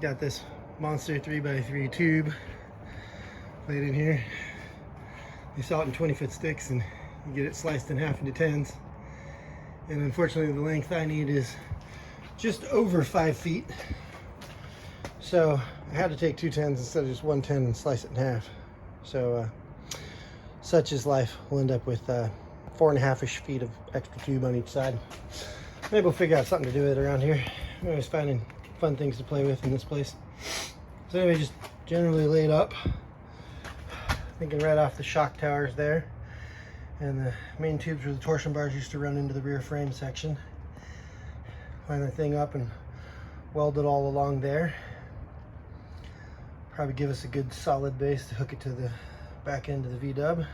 got this monster 3x3 tube laid in here. You saw it in 20-foot sticks, and you get it sliced in half into 10s. And unfortunately, the length I need is just over 5 feet. So I had to take 2 10s instead of just 1 10 and slice it in half. So such is life. We'll end up with 4.5-ish feet of extra tube on each side. Maybe we'll figure out something to do with it around here. I'm always finding fun things to play with in this place. So anyway, just generally laid up, thinking right off the shock towers there, and the main tubes where the torsion bars used to run into the rear frame section. Line the thing up and weld it all along there. Probably give us a good solid base to hook it to the back end of the V-dub. It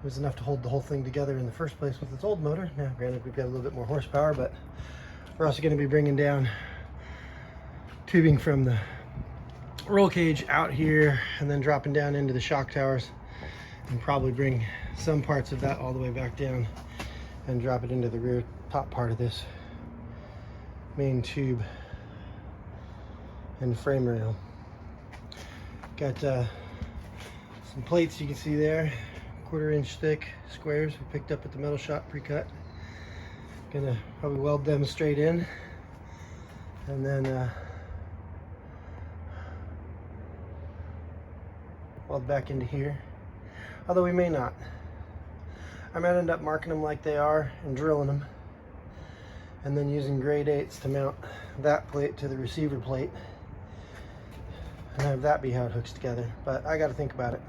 was enough to hold the whole thing together in the first place with its old motor. Now granted, we've got a little bit more horsepower, but we're also going to be bringing down tubing from the roll cage out here and then dropping down into the shock towers, and probably bring some parts of that all the way back down and drop it into the rear top part of this main tube and frame rail. Got some plates you can see there, 1/4 inch thick squares we picked up at the metal shop pre-cut. Gonna probably weld them straight in, and then weld back into here, although we may not. I might end up marking them like they are and drilling them, and then using grade 8s to mount that plate to the receiver plate and have that be how it hooks together. But I got to think about it,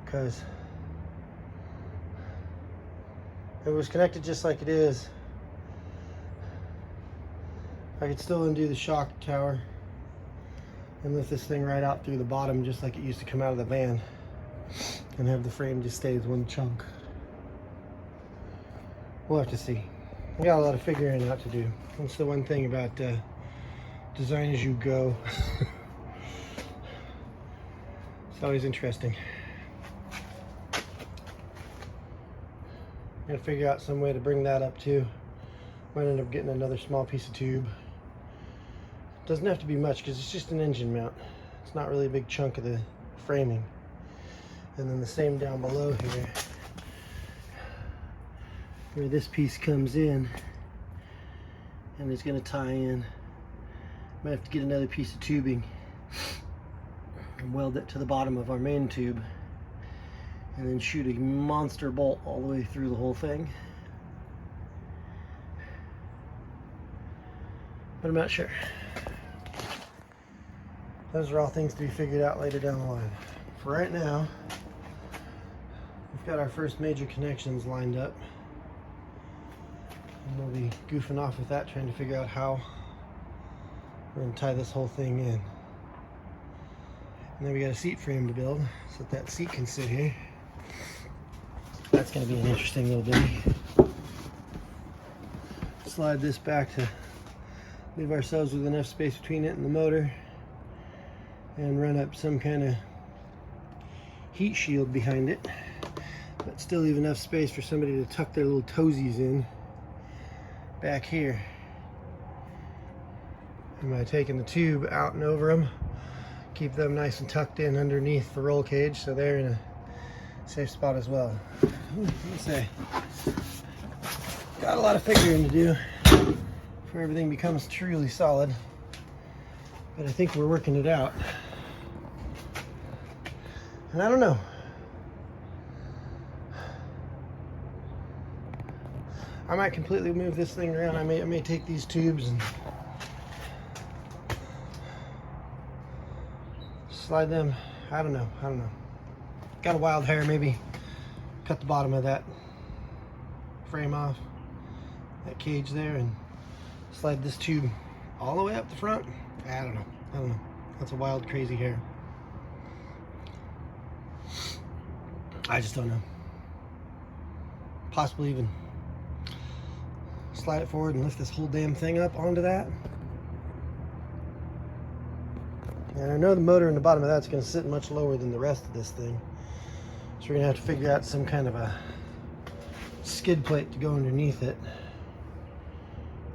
because if it was connected just like it is, I could still undo the shock tower and lift this thing right out through the bottom just like it used to come out of the van, and have the frame just stay as one chunk. We'll have to see. We got a lot of figuring out to do. That's the one thing about design as you go. It's always interesting. Gotta figure out some way to bring that up too. Might end up getting another small piece of tube. Doesn't have to be much because it's just an engine mount. It's not really a big chunk of the framing. And then the same down below here, where this piece comes in and it's going to tie in. Might have to get another piece of tubing and weld it to the bottom of our main tube, and then shoot a monster bolt all the way through the whole thing. But I'm not sure. Those are all things to be figured out later down the line. For right now, we've got our first major connections lined up, and we'll be goofing off with that, trying to figure out how we're going to tie this whole thing in. And then we got a seat frame to build so that seat can sit here. That's going to be an interesting little bitty. Slide this back to leave ourselves with enough space between it and the motor, and run up some kind of heat shield behind it, but still leave enough space for somebody to tuck their little toesies in back here. And by taking the tube out and over them, keep them nice and tucked in underneath the roll cage, so they're in a safe spot as well. Let me say, got a lot of figuring to do before everything becomes truly solid, but I think we're working it out. And I don't know. I might completely move this thing around. I may take these tubes and slide them. I don't know. Got a wild hair. Maybe cut the bottom of that frame off, that cage there, and slide this tube all the way up the front. I don't know. That's a wild, crazy hair. I just don't know. Possibly even slide it forward and lift this whole damn thing up onto that. And I know the motor in the bottom of that's going to sit much lower than the rest of this thing. So we're going to have to figure out some kind of a skid plate to go underneath it,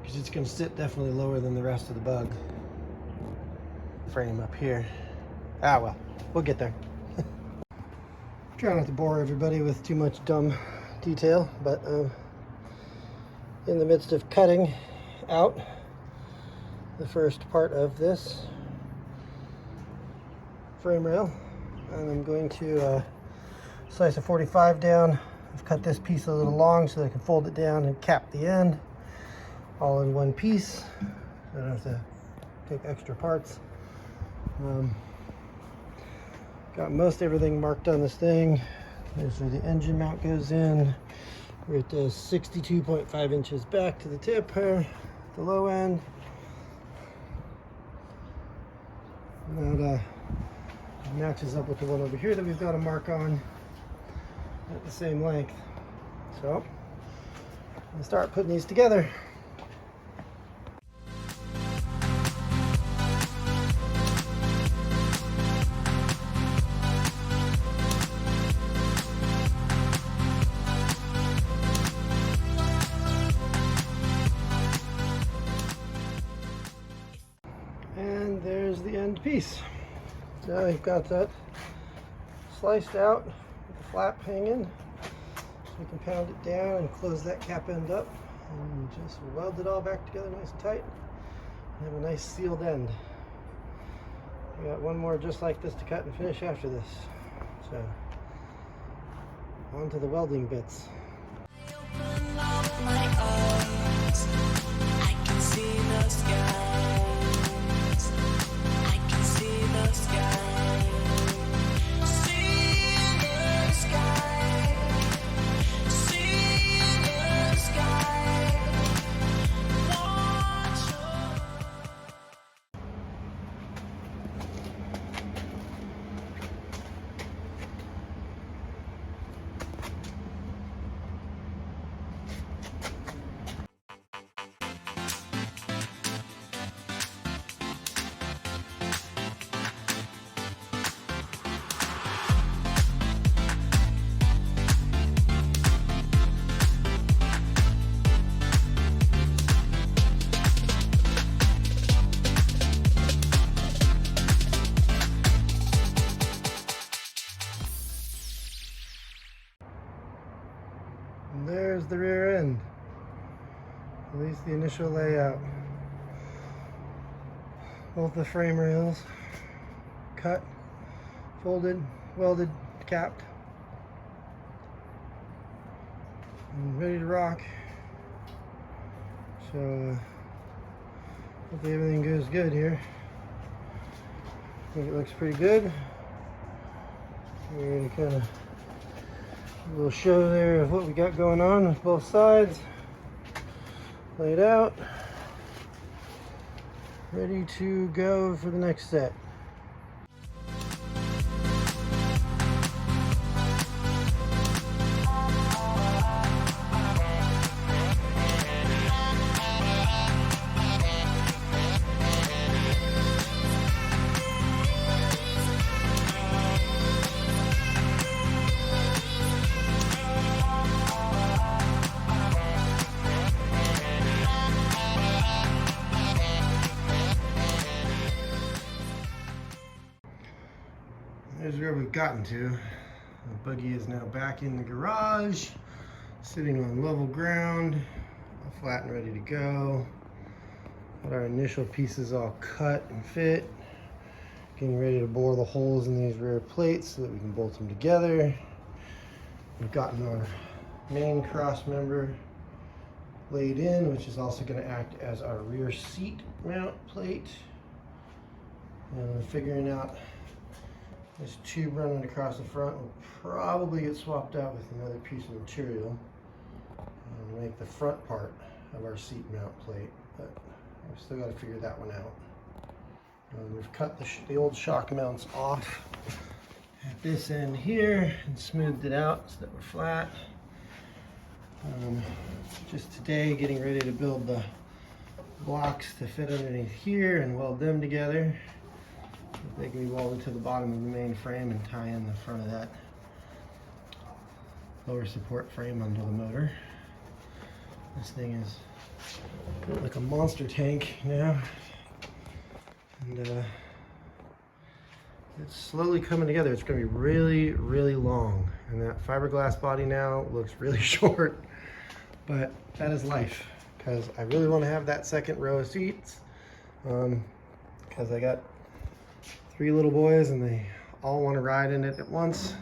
because it's going to sit definitely lower than the rest of the Bug. frame up here. Ah, well, we'll get there. Try not to bore everybody with too much dumb detail, but in the midst of cutting out the first part of this frame rail, and I'm going to slice a 45 down. I've cut this piece a little long so that I can fold it down and cap the end all in one piece, so I don't have to take extra parts. Got most everything marked on this thing. There's where the engine mount goes in. We're at 62.5 inches back to the tip here, the low end. And that matches up with the one over here that we've got a mark on at the same length. So I'll start putting these together. And there's the end piece. So you've got that sliced out with the flap hanging. So you can pound it down and close that cap end up and just weld it all back together nice and tight and have a nice sealed end. We got one more just like this to cut and finish after this. So on to the welding bits. I open up my eyes, I can see the skies, I can see the sky, see the sky, see the sky, watch over. And there's the rear end, at least the initial layout. Both the frame rails cut, folded, welded, capped, and ready to rock. So hopefully everything goes good here. I think it looks pretty good. We're going to kind of a little show there of what we got going on with both sides. Laid out. Ready to go for the next set. There's where we've gotten to. The buggy is now back in the garage, sitting on level ground, all flat and ready to go. Got our initial pieces all cut and fit. Getting ready to bore the holes in these rear plates so that we can bolt them together. We've gotten our main cross member laid in, which is also going to act as our rear seat mount plate. And we're figuring out this tube running across the front will probably get swapped out with another piece of material and make the front part of our seat mount plate, but we've still got to figure that one out. We've cut the old shock mounts off at this end here and smoothed it out so that we're flat. Just today getting ready to build the blocks to fit underneath here and weld them together. They can be welded to the bottom of the main frame and tie in the front of that lower support frame under the motor. This thing is built like a monster tank now, and it's slowly coming together. It's gonna be really, really long. And that fiberglass body now looks really short, but that is life, because I really want to have that second row of seats, because I got 3 little boys and they all want to ride in it at once.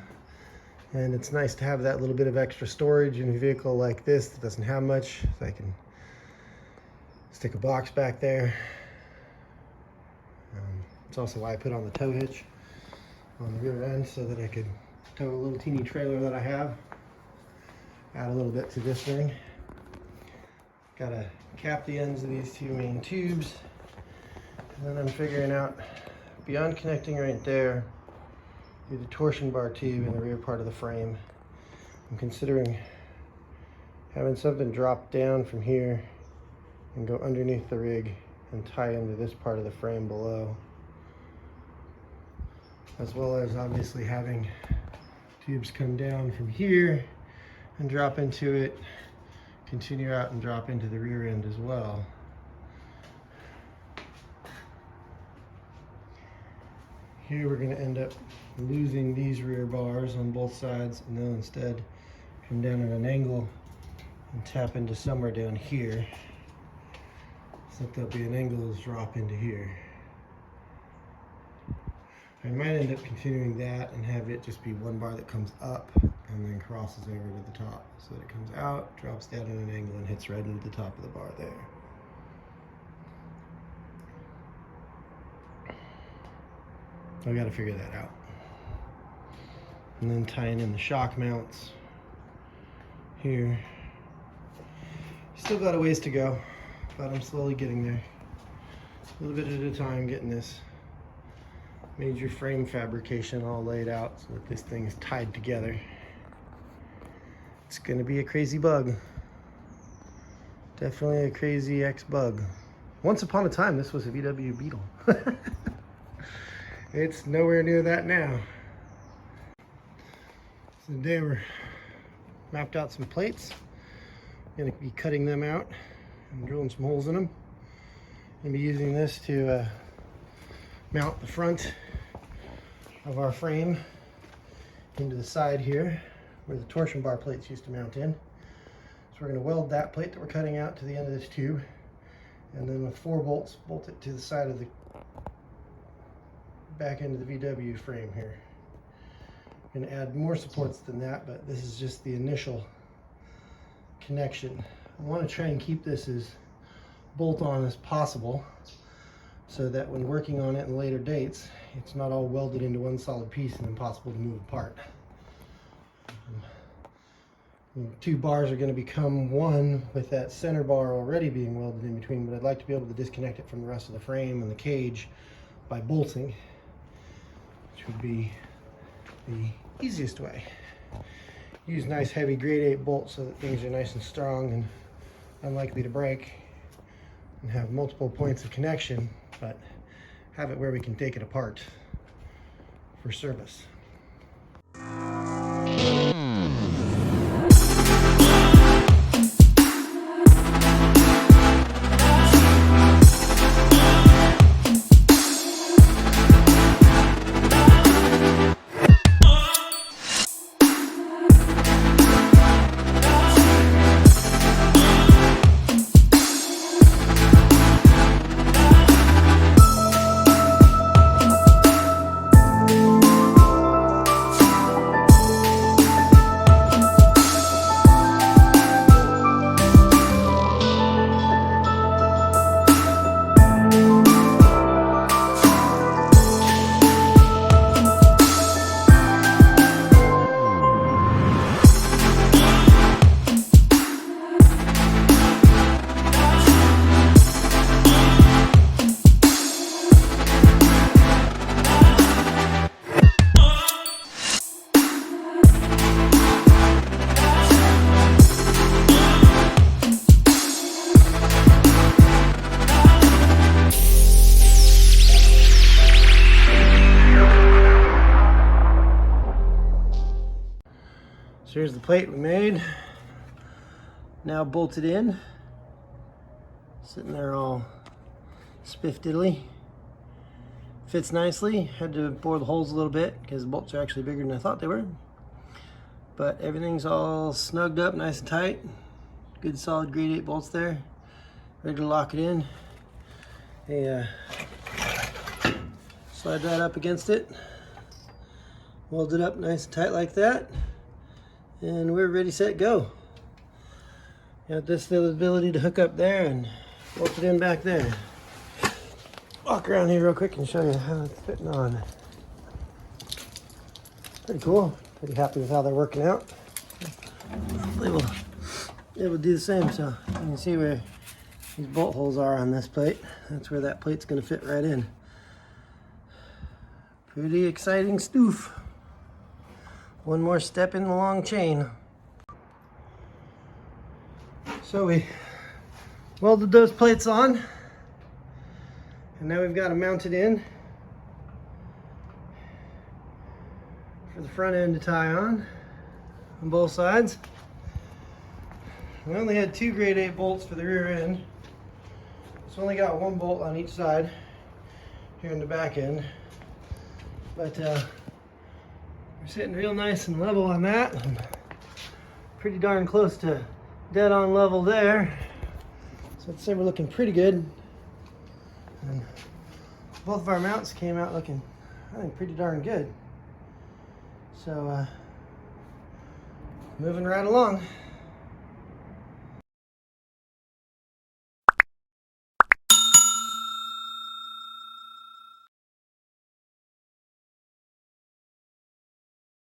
And it's nice to have that little bit of extra storage in a vehicle like this that doesn't have much. So I can stick a box back there. It's also why I put on the tow hitch on the rear end, so that I could tow a little teeny trailer that I have. Add a little bit to this thing. Gotta cap the ends of these 2 main tubes. And then I'm figuring out, beyond connecting right there, the torsion bar tube in the rear part of the frame, I'm considering having something drop down from here and go underneath the rig and tie into this part of the frame below, as well as obviously having tubes come down from here and drop into it, continue out and drop into the rear end as well. Here we're going to end up losing these rear bars on both sides, and they'll instead come down at an angle and tap into somewhere down here, so that there'll be an angle to drop into here. I might end up continuing that and have it just be one bar that comes up and then crosses over to the top, so that it comes out, drops down at an angle, and hits right into the top of the bar there. I gotta figure that out. And then tying in the shock mounts here. Still got a ways to go, but I'm slowly getting there. A little bit at a time, getting this major frame fabrication all laid out so that this thing is tied together. It's gonna be a crazy bug. Definitely a crazy X-Bug. Once upon a time, this was a VW Beetle. It's nowhere near that now. So today we're mapped out some plates. I'm gonna be cutting them out and drilling some holes in them. I'm gonna be using this to mount the front of our frame into the side here, where the torsion bar plates used to mount in. So we're gonna weld that plate that we're cutting out to the end of this tube, and then with 4 bolts, bolt it to the side of the back into the VW frame here. I'm going to add more supports than that, but this is just the initial connection. I want to try and keep this as bolt-on as possible, so that when working on it in later dates, it's not all welded into one solid piece and impossible to move apart. 2 bars are going to become one with that center bar already being welded in between, but I'd like to be able to disconnect it from the rest of the frame and the cage by bolting, which would be the easiest way. Use nice heavy grade 8 bolts so that things are nice and strong and unlikely to break, and have multiple points of connection, but have it where we can take it apart for service. So here's the plate we made, now bolted in, sitting there all spiff diddly. Fits nicely. Had to bore the holes a little bit because the bolts are actually bigger than I thought they were. But everything's all snugged up nice and tight. Good solid grade 8 bolts there. Ready to lock it in. Slide that up against it. Weld it up nice and tight like that. And we're ready, set, go. Got this the ability to hook up there and bolt it in back there. Walk around here real quick and show you how it's fitting on. Pretty cool. Pretty happy with how they're working out. Hopefully we'll be able to do the same. So you can see where these bolt holes are on this plate. That's where that plate's going to fit right in. Pretty exciting stuff. One more step in the long chain. So we welded those plates on. And now we've got them mounted in for the front end to tie on both sides. We only had 2 grade 8 bolts for the rear end. So only got 1 bolt on each side here in the back end. But we're sitting real nice and level on that. And pretty darn close to dead on level there. So I'd say we're looking pretty good. And both of our mounts came out looking, I think, pretty darn good. So, moving right along.